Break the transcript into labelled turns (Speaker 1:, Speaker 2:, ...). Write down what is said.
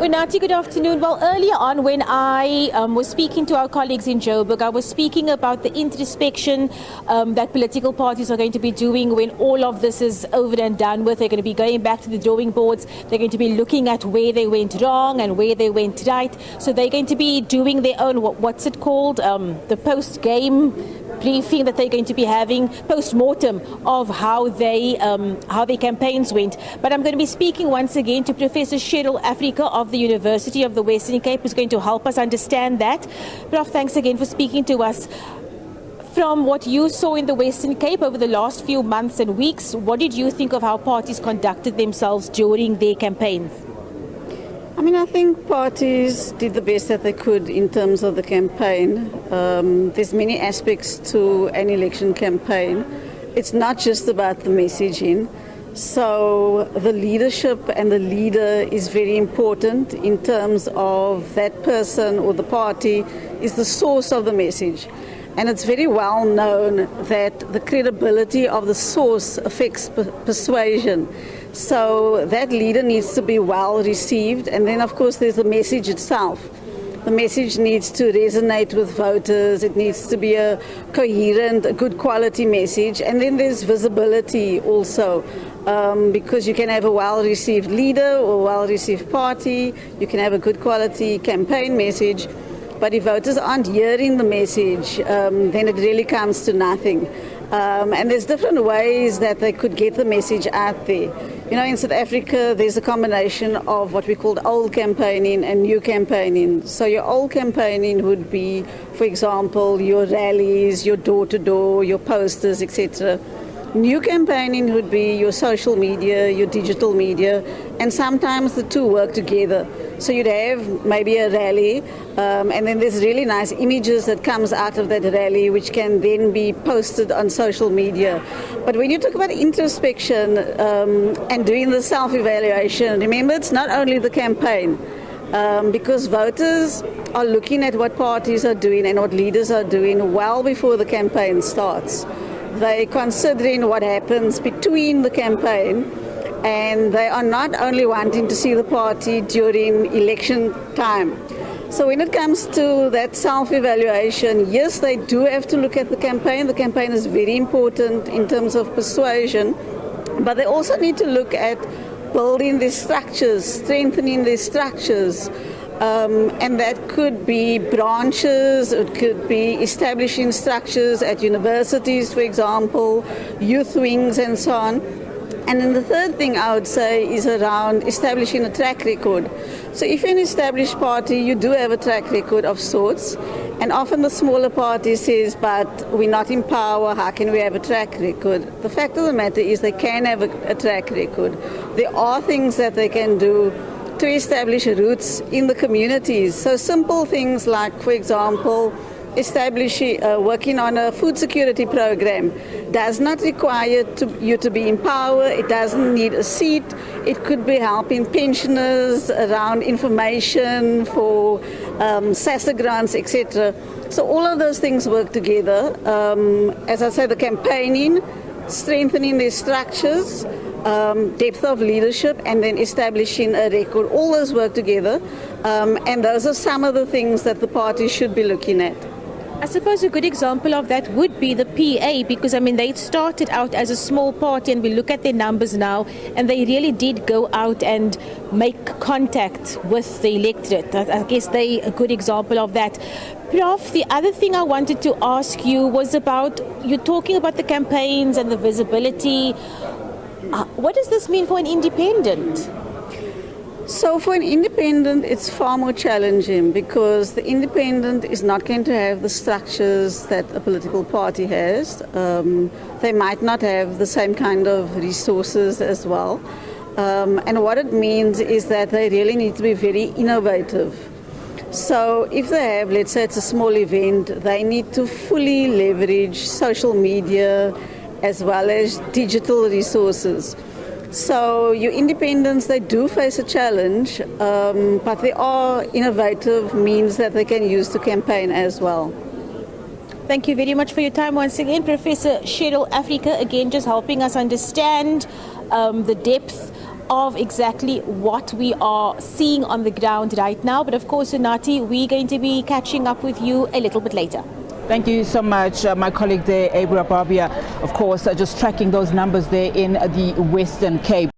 Speaker 1: Unati, good afternoon. Well, earlier on when I was speaking to our colleagues in Joburg, I was speaking about the introspection that political parties are going to be doing when all of this is over and done with. They're going to be going back to the drawing boards. They're going to be looking at where they went wrong and where they went right. So they're going to be doing their own, what's it called, the post-game briefing that they're going to be having, post-mortem of how their campaigns went. But I'm going to be speaking once again to Professor Cheryl Africa of the University of the Western Cape, who's going to help us understand that. Prof, thanks again for speaking to us. From what you saw in the Western Cape over the last few months and weeks, what did you think of how parties conducted themselves during their campaigns?
Speaker 2: I think parties did the best that they could in terms of the campaign. There's many aspects to an election campaign. It's not just about the messaging. So the leadership and the leader is very important in terms of that person or the party is the source of the message. And it's very well known that the credibility of the source affects persuasion. So that leader needs to be well received. And then, of course, there's the message itself. The message needs to resonate with voters. It needs to be a coherent, a good quality message. And then there's visibility also, because you can have a well-received leader or well-received party. You can have a good quality campaign message. But if voters aren't hearing the message, then it really comes to nothing. And there's different ways that they could get the message out there. You know, in South Africa, there's a combination of what we call old campaigning and new campaigning. So your old campaigning would be, for example, your rallies, your door-to-door, your posters, etc. New campaigning would be your social media, your digital media, and sometimes the two work together. So you'd have maybe a rally, and then there's really nice images that comes out of that rally, which can then be posted on social media. But when you talk about introspection and doing the self-evaluation, remember it's not only the campaign, because voters are looking at what parties are doing and what leaders are doing well before the campaign starts. They're considering what happens between the campaign, and they are not only wanting to see the party during election time. So when it comes to that self-evaluation, yes, they do have to look at the campaign. The campaign is very important in terms of persuasion, but they also need to look at building their structures, strengthening their structures. And that could be branches, it could be establishing structures at universities, for example, youth wings and so on. And then the third thing I would say is around establishing a track record. So if you're an established party, you do have a track record of sorts. And often the smaller party says, but we're not in power, how can we have a track record? The fact of the matter is they can have a track record. There are things that they can do to establish roots in the communities. So simple things like, for example, establishing, working on a food security program does not require you to be in power. It doesn't need a seat. It could be helping pensioners around information for SASSA grants, etc. So all of those things work together. As I said, the campaigning, strengthening their structures, depth of leadership, and then establishing a record. All those work together, and those are some of the things that the party should be looking at.
Speaker 1: I suppose a good example of that would be the PA, because they started out as a small party, and we look at their numbers now, and they really did go out and make contact with the electorate. I guess they're a good example of that. Prof, the other thing I wanted to ask you was about, you're talking about the campaigns and the visibility. What does this mean for an independent?
Speaker 2: So for an independent, it's far more challenging because the independent is not going to have the structures that a political party has. They might not have the same kind of resources as well. And what it means is that they really need to be very innovative. So if they have, let's say it's a small event, they need to fully leverage social media as well as digital resources. So your independents, they do face a challenge, but there are innovative means that they can use to campaign as well.
Speaker 1: Thank you very much for your time once again, Professor Cheryl Africa, again just helping us understand the depth of exactly what we are seeing on the ground right now. But of course, Sunati, we're going to be catching up with you a little bit later.
Speaker 3: Thank you so much, my colleague there, Abra Barbier, of course, just tracking those numbers there in the Western Cape.